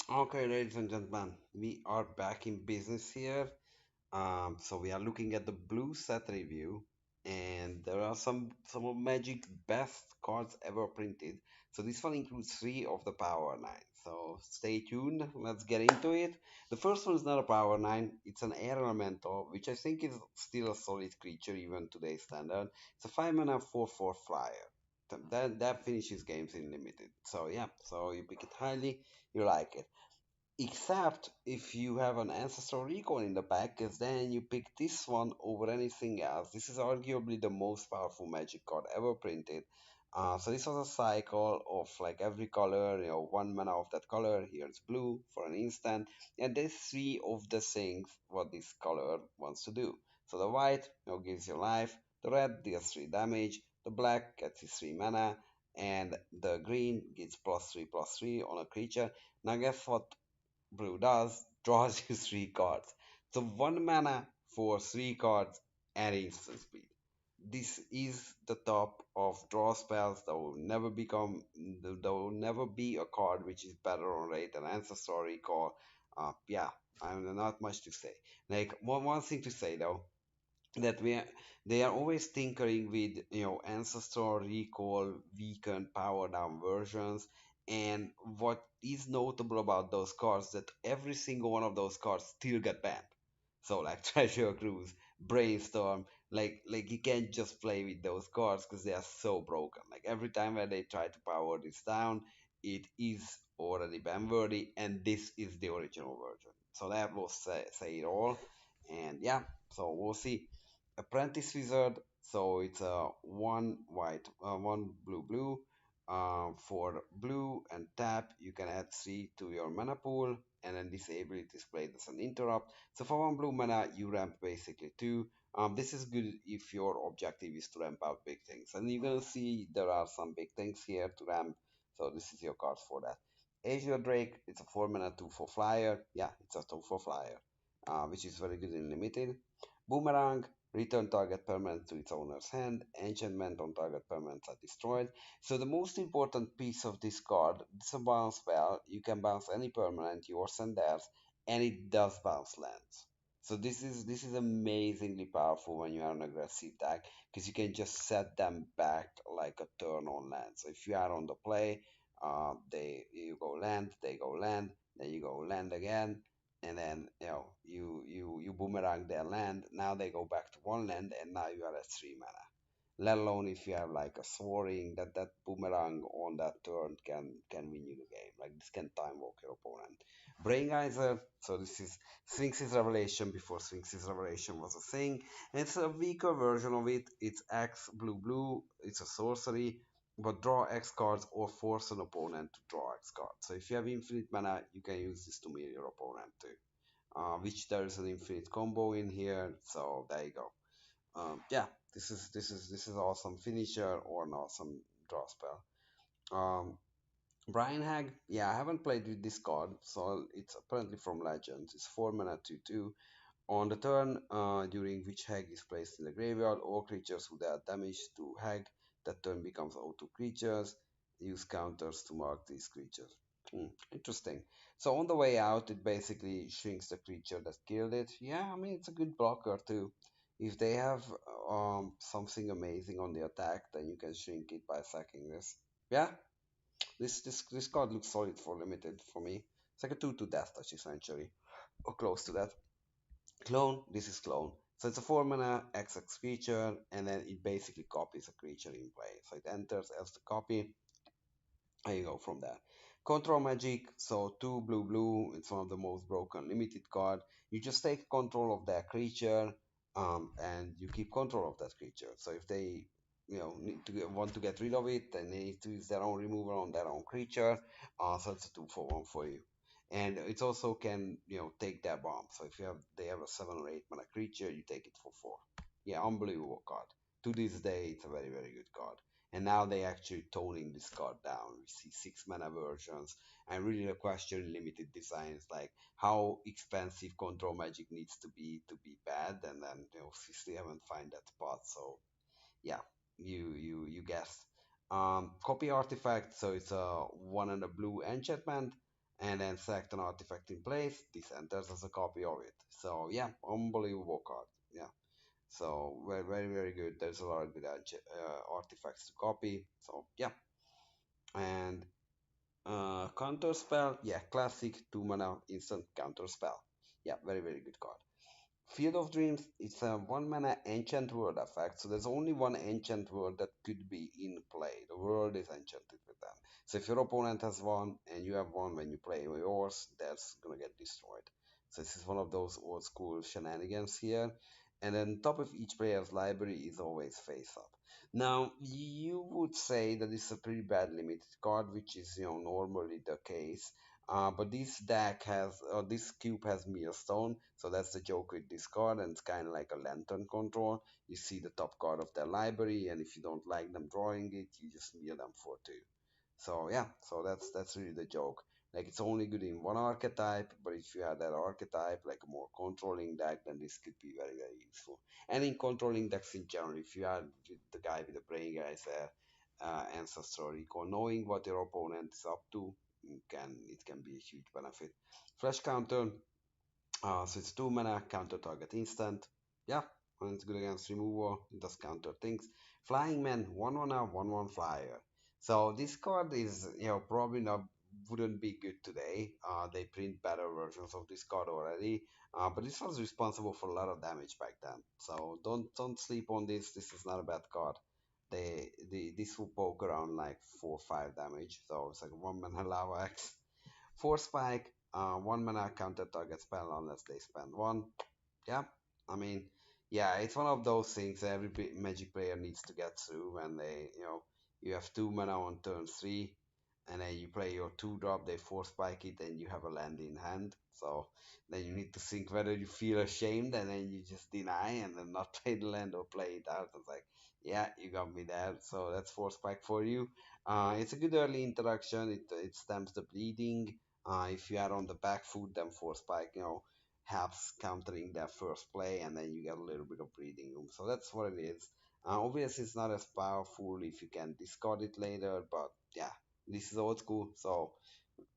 Okay, ladies and gentlemen, we are back in business here. So we are looking at the blue set review, and there are some of Magic's best cards ever printed. So this one includes three of the Power Nine. So stay tuned. Let's get into it. The first one is not a Power Nine. It's an Air Elemental, which I think is still a solid creature even today's standard. It's a 5 mana 4/4 flyer. That finishes games in limited. So yeah, so you pick it highly, you like it. Except if you have an Ancestral Recall in the pack, because then you pick this one over anything else. This is arguably the most powerful Magic card ever printed. So this was a cycle of like every color, 1 mana of that color. Here it's blue for an instant, and there's three of the things what this color wants to do. So the white, gives you life. The red deals 3 damage. The black gets you 3 mana, and the green gets +3/+3 on a creature. Now guess what Blue does draws you 3 cards. So 1 mana for 3 cards and instant speed. This is the top of draw spells. There will never there will never be a card which is better on rate than Ancestral Recall. Yeah, I'm not much to say. Like one thing to say though, that they are always tinkering with ancestral recall weakened power down versions, and what is notable about those cards that every single one of those cards still get banned. So like treasure cruise, brainstorm, like you can't just play with those cards because they are so broken. Like every time when they try to power this down, it is already ban worthy, and this is the original version. So that will say it all. And yeah, so we'll see. Apprentice Wizard. So it's a one white, one blue blue. For blue and tap, you can add three to your mana pool, and then disable it is played as an interrupt. So for one blue mana, you ramp basically two. This is good if your objective is to ramp out big things, and you're gonna see there are some big things here to ramp. So this is your card for that. Azure Drake, it's a 4 mana 2/4 flyer. Yeah, it's a 2/4 flyer, which is very good in limited. Boomerang, return target permanent to its owner's hand. Enchantment on target permanents are destroyed. So the most important piece of this card, it's a bounce spell. You can bounce any permanent, yours and theirs, and it does bounce lands. So this is amazingly powerful when you are an aggressive deck because you can just set them back like a turn on land. So if you are on the play, they you go land, they go land, then you go land again, and then you boomerang their land. Now they go back to one land, and now you are at 3 mana. Let alone if you have like a soaring that boomerang on that turn can win you the game. Like this can time walk your opponent. Brain Geyser. So this is Sphinx's Revelation before Sphinx's Revelation was a thing. And it's a weaker version of it. It's X blue blue. It's a sorcery, but draw X cards or force an opponent to draw X cards. So if you have infinite mana, you can use this to mirror your opponent too. Which there is an infinite combo in here. So there you go. Yeah, this is awesome finisher or an awesome draw spell. Um, Brian Hag, yeah, I haven't played with this card, so it's apparently from Legends. It's 4 mana 2/2. On the turn during which Hag is placed in the graveyard, all creatures who dealt damage to Hag that turn becomes O2 creatures. Use counters to mark these creatures. Interesting. So on the way out, it basically shrinks the creature that killed it. Yeah, I mean it's a good blocker too. If they have something amazing on the attack, then you can shrink it by sacking this. Yeah, this card looks solid for limited for me. It's like a 2/2 death touch essentially, or close to that. Clone, this is clone. So it's a 4 mana XX creature, and then it basically copies a creature in play. So it enters as the copy, and you go from there. Control magic, so two blue blue, it's one of the most broken limited card. You just take control of that creature, and you keep control of that creature. So if they want to get rid of it, then they need to use their own removal on their own creature. So it's a 2/1 for you. And it also can take their bomb. So if they have a 7 or 8 mana creature, you take it for 4. Yeah, unbelievable card. To this day, it's a very very good card. And now they actually toning this card down. We see 6 mana versions, and really the question in limited designs like how expensive control magic needs to be bad, and then we still haven't find that spot. So yeah, you guessed. Copy artifact. So it's a one and a blue enchantment. and then select an artifact in place. This enters as a copy of it. So yeah, unbelievable card. Yeah. So very very very good. There's a lot of good artifacts to copy. So yeah, and counter spell. Yeah, classic 2 mana instant counter spell. Yeah, very very good card. Field of Dreams, it's a 1 mana enchant world effect, so there's only one enchant world that could be in play. The world is enchanted with them. So if your opponent has one and you have one when you play yours, that's gonna get destroyed. So this is one of those old school shenanigans here. And then top of each player's library is always face up. Now you would say that it's a pretty bad limited card, which is normally the case. But this deck has, or this cube has Millstone, so that's the joke with this card, and it's kind of like a lantern control. You see the top card of their library, and if you don't like them drawing it, you just mill them for two. So yeah, so that's really the joke. Like it's only good in one archetype, but if you have that archetype, like a more controlling deck, then this could be very very useful. And in controlling decks in general, if you are with the guy with the brain guys there, ancestral recall, knowing what your opponent is up to, it can be a huge benefit. Flash counter, so it's 2 mana, counter target instant. Yeah, when it's good against removal, it does counter things. Flying Man, 1/1, 1/1 flyer. So this card is, probably not wouldn't be good today. They print better versions of this card already. But this was responsible for a lot of damage back then. So don't sleep on this. This is not a bad card. This will poke around like 4 or 5 damage. So it's like 1 mana lava X. Force Spike, 1 mana counter target spell unless they spend one. Yeah, I mean, yeah, it's one of those things every Magic player needs to get through when you have 2 mana on turn three, and then you play your 2 drop, they force spike it, and you have a land in hand. So then you need to think whether you feel ashamed, and then you just deny and then not play the land or play it out. It's like, yeah, you got me there. So that's force spike for you. It's a good early interaction. It stamps the bleeding. If you are on the back foot, then force spike, helps countering their first play, and then you get a little bit of breathing room. So that's what it is. Obviously, it's not as powerful if you can discard it later, but yeah, this is old school, so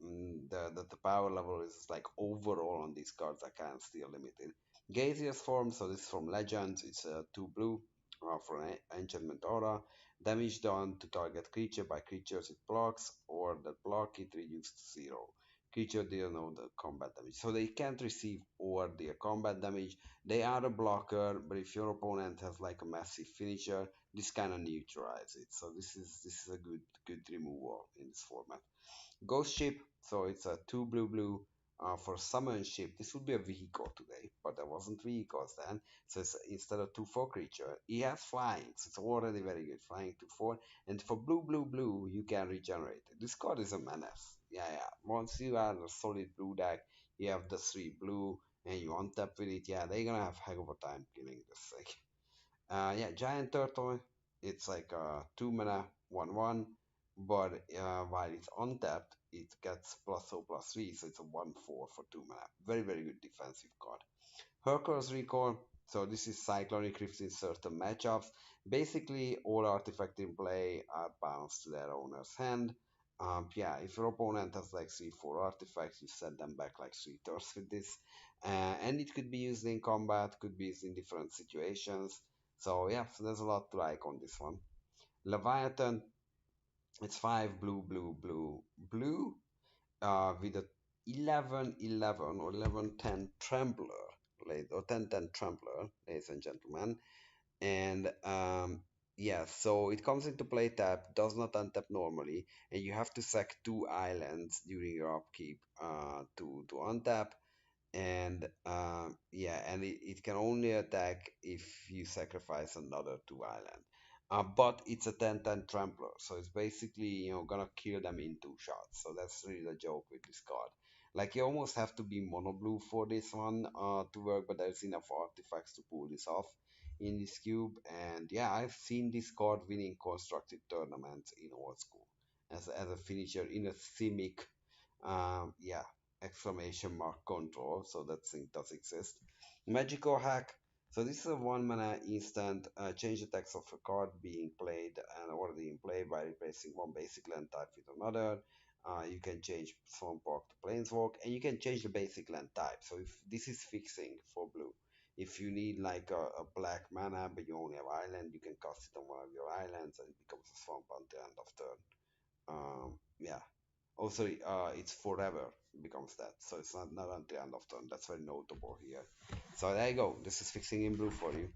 the power level is like overall on these cards are kind of still limited. Gaseous form, so this is from Legends. It's 2 blue for an enchantment aura. Damage done to target creature by creatures it blocks, or that block it reduced to 0. Creature didn't know the combat damage, so they can't receive or their combat damage. They are a blocker, but if your opponent has like a massive finisher, this kind of neutralizes it. So this is a good removal in this format. Ghost Ship, so it's a 2 blue for summon ship. This would be a vehicle today, but there wasn't vehicles then. So it's, instead of 2/4 creature, he has flying, so it's already very good. Flying 2/4, and for blue, you can regenerate it. This card is a menace. Yeah, yeah. Once you are a solid blue deck, you have the 3 blue, and you untap with it. Yeah, they're gonna have heck of a time killing this thing. Yeah, giant turtle. It's like 2 mana, 1/1, but while it's untapped, it gets +0/+3, so it's a 1/4 for 2 mana. Very very good defensive card. Hercules Recall. So this is Cyclonic Rift in certain matchups. Basically, all artifacts in play are bounced to their owner's hand. Yeah, if your opponent has like 3, 4 artifacts, you set them back like 3 turns with this. And it could be used in combat, could be used in different situations. So yeah, so there's a lot to like on this one. Leviathan, it's 5 blue, with a 11/11 or 11/10 Trembler, or 10/10 Trembler, ladies and gentlemen. And yeah, so it comes into play tap, does not untap normally, and you have to sack 2 islands during your upkeep to untap. And yeah, and it can only attack if you sacrifice another 2 island. But it's a 10/10 trampler, so it's basically gonna kill them in 2 shots. So that's really the joke with this card. Like you almost have to be mono blue for this one to work, but there's enough artifacts to pull this off in this cube. And yeah, I've seen this card winning constructed tournaments in old school as a finisher in a simic, yeah, exclamation mark control. So that thing does exist. Magical hack. So this is a 1 mana instant. Change the text of a card being played and already in play by replacing one basic land type with another. You can change Swamp Walk to Planeswalk, and you can change the basic land type. So if this is fixing for blue, if you need like a black mana but you only have island, you can cast it on one of your islands and it becomes a swamp until end of turn. Yeah. Also, it's forever becomes that, so it's not until end of turn. That's very notable here. So there you go. This is fixing in blue for you.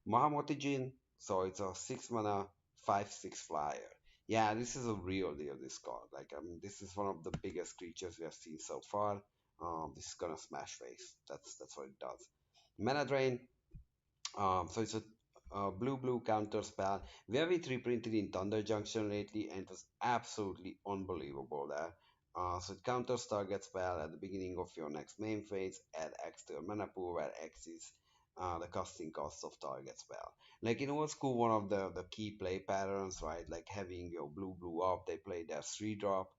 Mahamotijin, so it's a 6 mana, 5/6 flyer. Yeah, this is a real deal, this card. Like, I mean, this is one of the biggest creatures we have seen so far. This is gonna smash face. That's what it does. Mana drain, so it's a blue counter spell. We have it reprinted in Thunder Junction lately, and it was absolutely unbelievable there. So it counters target spell at the beginning of your next main phase. Add X to your mana pool, where X is the casting cost of target spell. Like in old school, one of the key play patterns, right? Like having your blue up, they play their 3 drop.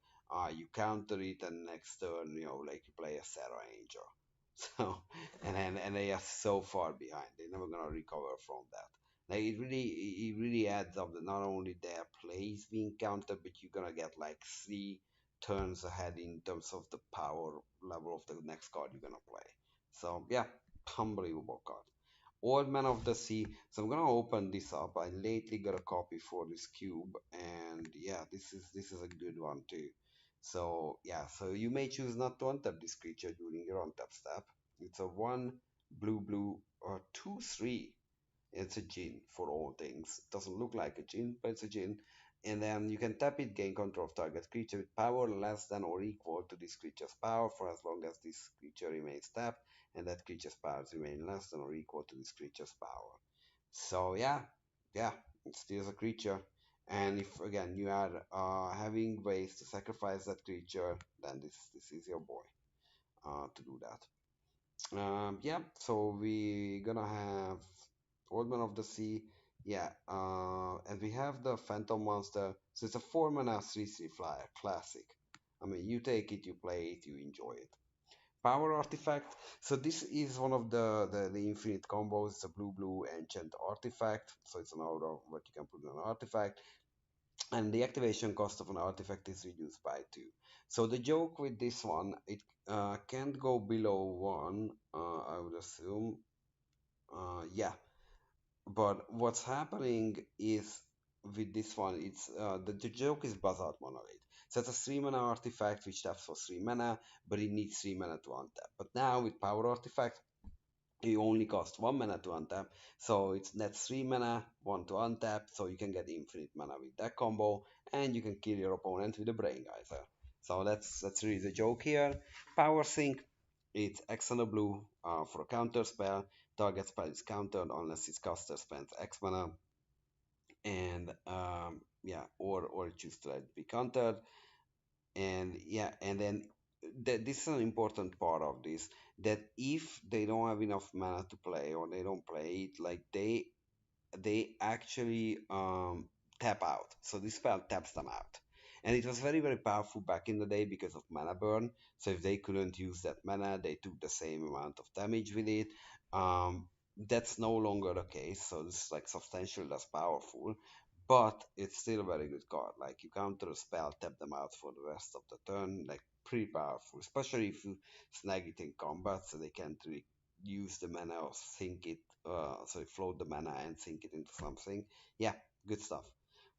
You counter it, and next turn, like you play a Sarah Angel. So and they are so far behind. They're never gonna recover from that. Like it really adds up that not only their plays being counted, but you're gonna get like 3 turns ahead in terms of the power level of the next card you're gonna play. So yeah, unbelievable card. Old Man of the Sea. So I'm gonna open this up. I lately got a copy for this cube, and yeah, this is a good one too. So yeah, so you may choose not to untap this creature during your untap step. It's a 1 blue or 2/3. It's a Jin for all things. It doesn't look like a Jin, but it's a Jin. And then you can tap it, gain control of target creature with power less than or equal to this creature's power for as long as this creature remains tapped, and that creature's powers remain less than or equal to this creature's power. So yeah, it steals a creature. And if again you are having ways to sacrifice that creature, then this is your boy to do that. Yeah, so we gonna have Old Man of the Sea. Yeah, and we have the Phantom Monster. So it's a 4 mana 3/3 flyer, classic. I mean, you take it, you play it, you enjoy it. Power Artifact. So this is one of the infinite combos. It's a blue enchant artifact. So it's an order what you can put in an artifact, and the activation cost of an artifact is reduced by 2. So the joke with this one, it can't go below 1, I would assume. Yeah, but what's happening is with this one, it's the joke is Bazaar Monolith. So it's a 3 mana artifact which taps for 3 mana, but it needs 3 mana to untap. But now with Power Artifact, you only cost 1 mana to untap, so it's net 3 mana, 1 to untap, so you can get infinite mana with that combo, and you can kill your opponent with a Brain Geyser. So that's really the joke here. Power Sync, it's X and a blue for a counter spell. Target spell is countered unless its caster spends X mana, and yeah, or choose to let it be countered. And yeah, and then this is an important part of this, that if they don't have enough mana to play or they don't play it, like they actually tap out. So this spell taps them out. And it was very, very powerful back in the day because of mana burn. So if they couldn't use that mana, they took the same amount of damage with it. That's no longer the case. So this is like substantially less powerful. But it's still a very good card. Like you counter a spell, tap them out for the rest of the turn. Like pretty powerful, especially if you snag it in combat, so they can't really use the mana or sink it, sorry, float the mana and sink it into something. Yeah, good stuff.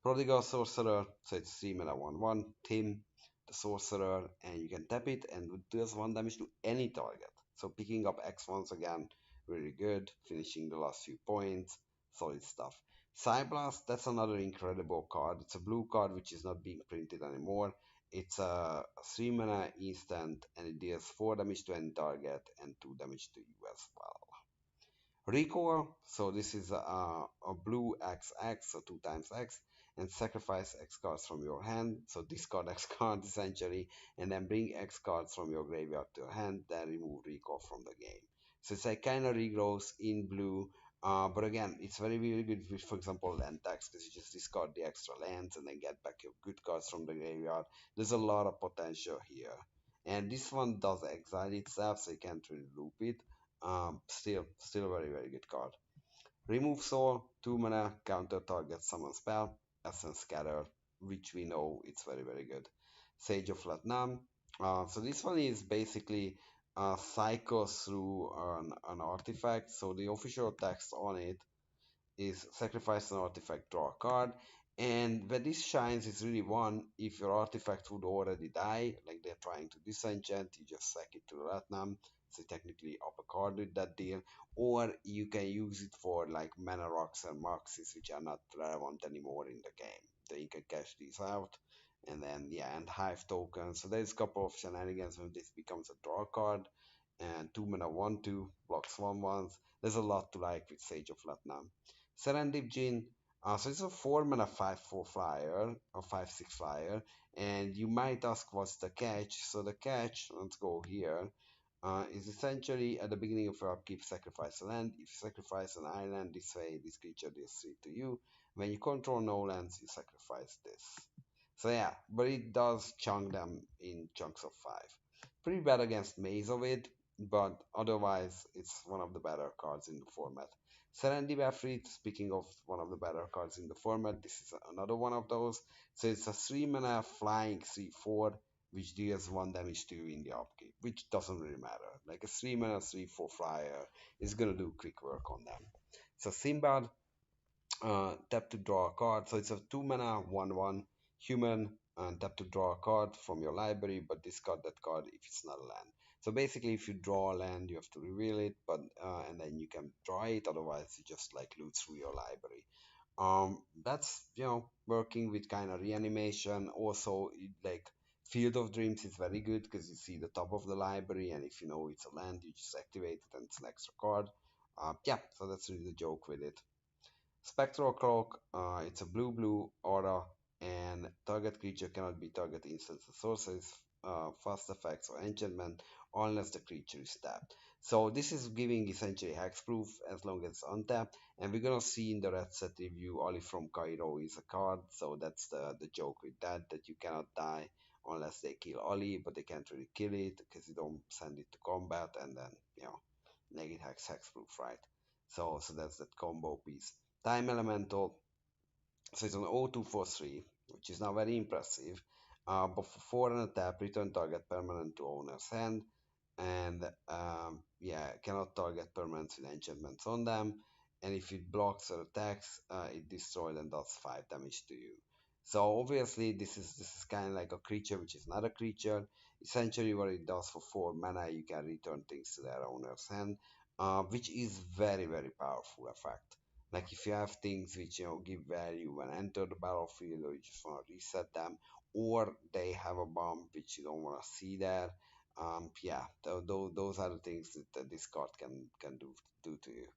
Prodigal Sorcerer, so it's 3 mana 1/1. Tim, the Sorcerer, and you can tap it and it deals 1 damage to any target. So picking up X once again, really good. Finishing the last few points, solid stuff. Psyblast, that's another incredible card. It's a blue card which is not being printed anymore. It's a 3 mana instant and it deals 4 damage to any target and 2 damage to you as well. Recoil, so this is a blue XX, so 2 times X, and sacrifice X cards from your hand, so discard X cards essentially, and then bring X cards from your graveyard to your hand, then remove Recoil from the game. So it's like kind of regrows in blue, but again, it's very, very good with, for example, land tax, because you just discard the extra lands and then get back your good cards from the graveyard. There's a lot of potential here. And this one does exile itself, so you can't really loop it. Still a very, very good card. Remove Soul, 2 mana, counter target summon spell, Essence Scatter, which we know it's very, very good. Sage of Latnam. So this one is basically cycles through an artifact. So the official text on it is sacrifice an artifact, draw a card. And when this shines, it's really one. If your artifact would already die, like they're trying to disenchant, you just sack it to Ratnam. So technically up a card with that deal. Or you can use it for like mana rocks and moxes, which are not relevant anymore in the game. Then you can cash these out. And then yeah, and hive tokens. So there's a couple of shenanigans when this becomes a draw card. And 2 mana 1/2 blocks 1/1. There's a lot to like with Sage of Latnam. Serendip Jin. So it's a 4 mana 5/4 flyer or 5/6 flyer, and you might ask what's the catch. So the catch, let's go here, is essentially at the beginning of your upkeep, sacrifice a land. If you sacrifice an island this way, this creature deals 3 to you. When you control no lands, you sacrifice this. So yeah, but it does chunk them in chunks of 5. Pretty bad against Maze of it, but otherwise it's one of the better cards in the format. Serendipity, speaking of one of the better cards in the format, this is another one of those. So it's a 3 mana flying 3/4, which deals 1 damage to you in the upkeep, which doesn't really matter. Like a 3 mana 3/4 flyer is gonna do quick work on them. So Simbad, tap to draw a card. So it's a 2 mana 1/1 human, and tap to draw a card from your library, but discard that card if it's not a land. So basically, if you draw a land, you have to reveal it, but and then you can draw it. Otherwise, you just like loot through your library. That's working with kind of reanimation. Also, like Field of Dreams is very good because you see the top of the library, and if you know it's a land, you just activate it and it's an extra card. Yeah, so that's really the joke with it. Spectral Cloak, it's a blue aura, and target creature cannot be target instants or sorceries, fast effects, or enchantment unless the creature is tapped. So this is giving essentially hexproof as long as it's untapped, and we're gonna see in the red set review, Ali from Cairo is a card, so that's the joke with that, that you cannot die unless they kill Ali, but they can't really kill it because you don't send it to combat, and then negative hexproof, right? So that's that combo piece. Time Elemental, so it's an 0243, which is now very impressive. But for 4 and a tap, return target permanent to owner's hand, and yeah, cannot target permanents with enchantments on them. And if it blocks or attacks, it destroys and does 5 damage to you. So obviously, this is kind of like a creature which is not a creature. Essentially, what it does for 4 mana, you can return things to their owner's hand, which is very powerful effect. Like if you have things which give value when enter the battlefield, or you just want to reset them, or they have a bomb which you don't want to see there. Yeah, those are the things that this card can do to you.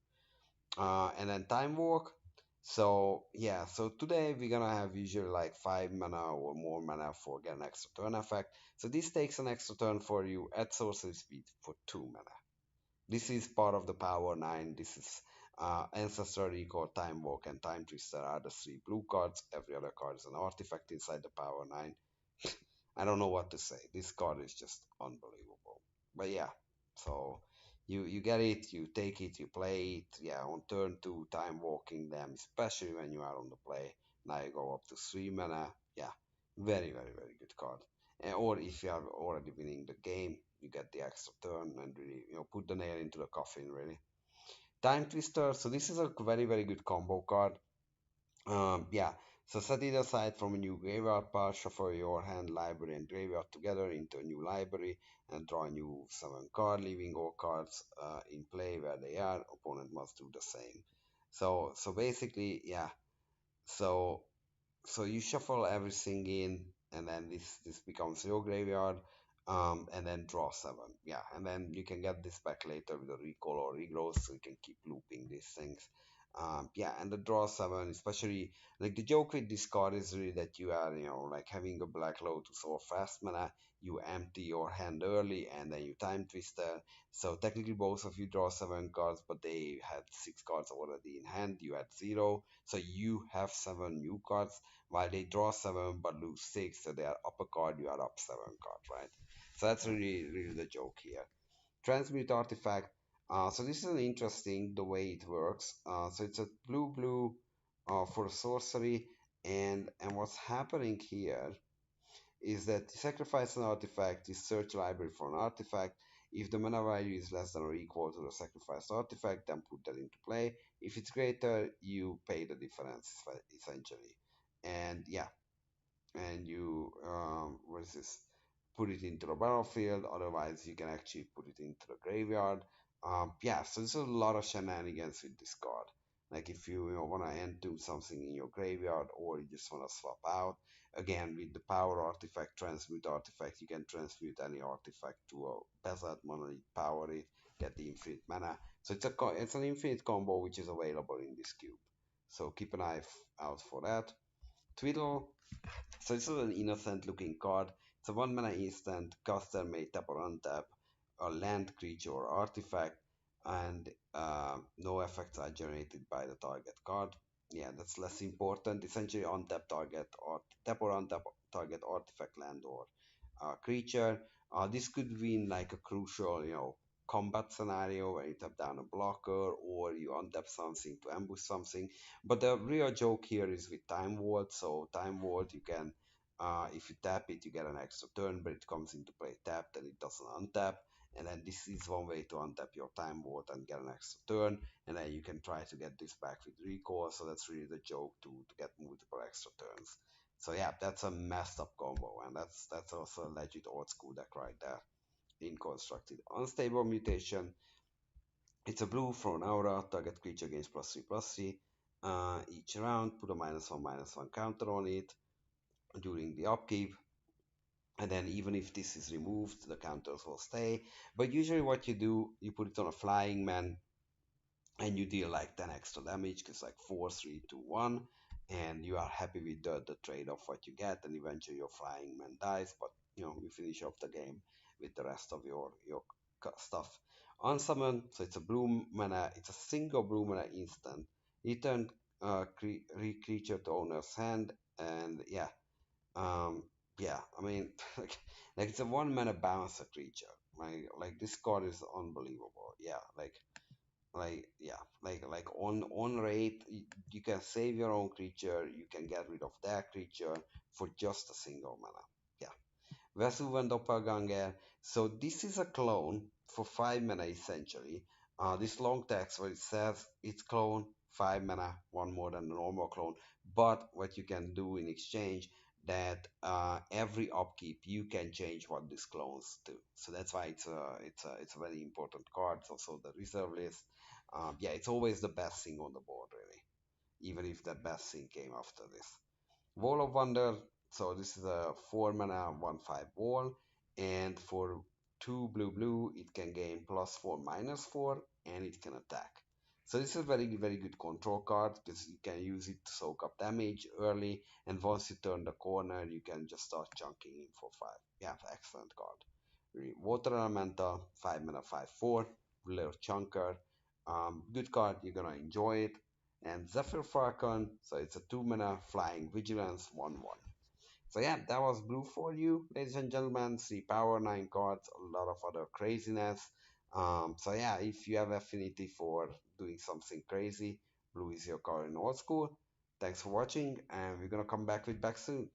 And then Time Walk. So yeah, so today we're gonna have usually like 5 mana or more mana for get an extra turn effect. So this takes an extra turn for you at sorcery speed for 2 mana. This is part of the Power 9. This is Ancestral Recall, Time Walk, and Time Twister are the 3 blue cards. Every other card is an artifact inside the Power 9. I don't know what to say. This card is just unbelievable. But yeah, so you get it, you take it, you play it. Yeah, on turn 2, Time Walking them, especially when you are on the play. Now you go up to 3 mana. Yeah, very good card. Or if you are already winning the game, you get the extra turn and really put the nail into the coffin. Really, Time Twister. So this is a very good combo card. Yeah. So set it aside from a new graveyard pile, shuffle your hand, library, and graveyard together into a new library, and draw a new 7 card, leaving all cards in play where they are. Opponent must do the same. So basically, yeah. So so you shuffle everything in, and then this becomes your graveyard, and then draw 7. Yeah, and then you can get this back later with a recall or regrowth, so you can keep looping these things. Yeah, and the draw 7, especially like the joke with this card is really that you are like having a Black Lotus or fast mana. You empty your hand early, and then you Time Twister. So technically both of you draw 7 cards, but they had 6 cards already in hand. You had 0, so you have 7 new cards while they draw 7 but lose 6, so they are up a card, you are up 7 cards, right? So that's really the joke here. Transmute artifact. So this is an interesting the way it works. So it's a blue for sorcery, and what's happening here is that you sacrifice an artifact, you search library for an artifact. If the mana value is less than or equal to the sacrificed artifact, then put that into play. If it's greater, you pay the difference essentially. And yeah, and you what is this, put it into the battlefield. Otherwise you can actually put it into the graveyard. Yeah, so there's a lot of shenanigans with this card. Like if you want to entomb something in your graveyard, or you just want to swap out, again with the power artifact, transmute artifact, you can transmute any artifact to a Bezzard Monolith, power it, get the infinite mana. So it's an infinite combo which is available in this cube, so keep an eye out for that. Twiddle, so this is an innocent looking card. It's a 1 mana instant. Caster may tap or untap a land, creature, or artifact, and no effects are generated by the target card. Yeah, that's less important. Essentially, untap target or tap or untap target artifact, land, or creature. This could be in like a crucial, combat scenario where you tap down a blocker or you untap something to ambush something. But the real joke here is with Time Vault. So Time Vault, you can, if you tap it, you get an extra turn, but it comes into play tapped and it doesn't untap. And then this is one way to untap your Time Vault and get an extra turn. And then you can try to get this back with recall. So that's really the joke to get multiple extra turns. So yeah, that's a messed up combo, and that's also a legit old school deck right there. In constructed unstable mutation, it's a blue for an aura. Target creature gains +3/+3. Each round, put a -1/-1 counter on it during the upkeep. And then even if this is removed, the counters will stay. But usually what you do, you put it on a flying man, and you deal like 10 extra damage because like 4 3 2 1, and you are happy with the trade of what you get, and eventually your flying man dies, but you finish off the game with the rest of your stuff. Unsummon, so it's a blue mana, it's a single blue mana instant. Return creature to owner's hand. And yeah, um yeah, I mean, like it's a 1 mana bouncer creature. Like this card is unbelievable. Yeah, yeah, like on rate, you can save your own creature, you can get rid of that creature for just a single mana. Yeah, Vesuvan Doppelganger. So this is a clone for 5 mana essentially. This long text where it says it's clone 5 mana, one more than the normal clone. But what you can do in exchange, that every upkeep you can change what this clones to. So that's why it's a very important card. It's also the reserve list. Yeah, it's always the best thing on the board really, even if the best thing came after this. Wall of Wonder. So this is a 4 mana 1/5 wall, and for 2 blue, it can gain +4/-4, and it can attack. So this is a very very good control card because you can use it to soak up damage early, and once you turn the corner, you can just start chunking in for 5. Yeah, excellent card. Water Elemental, 5 mana 5/4, little chunker. Good card, you're gonna enjoy it. And Zephyr Falcon, so it's a 2 mana flying vigilance 1/1. So yeah, that was blue for you, ladies and gentlemen. 3 power, 9 cards, a lot of other craziness. So yeah, if you have affinity for doing something crazy, blue is your color in old school. Thanks for watching, and we're gonna come back soon.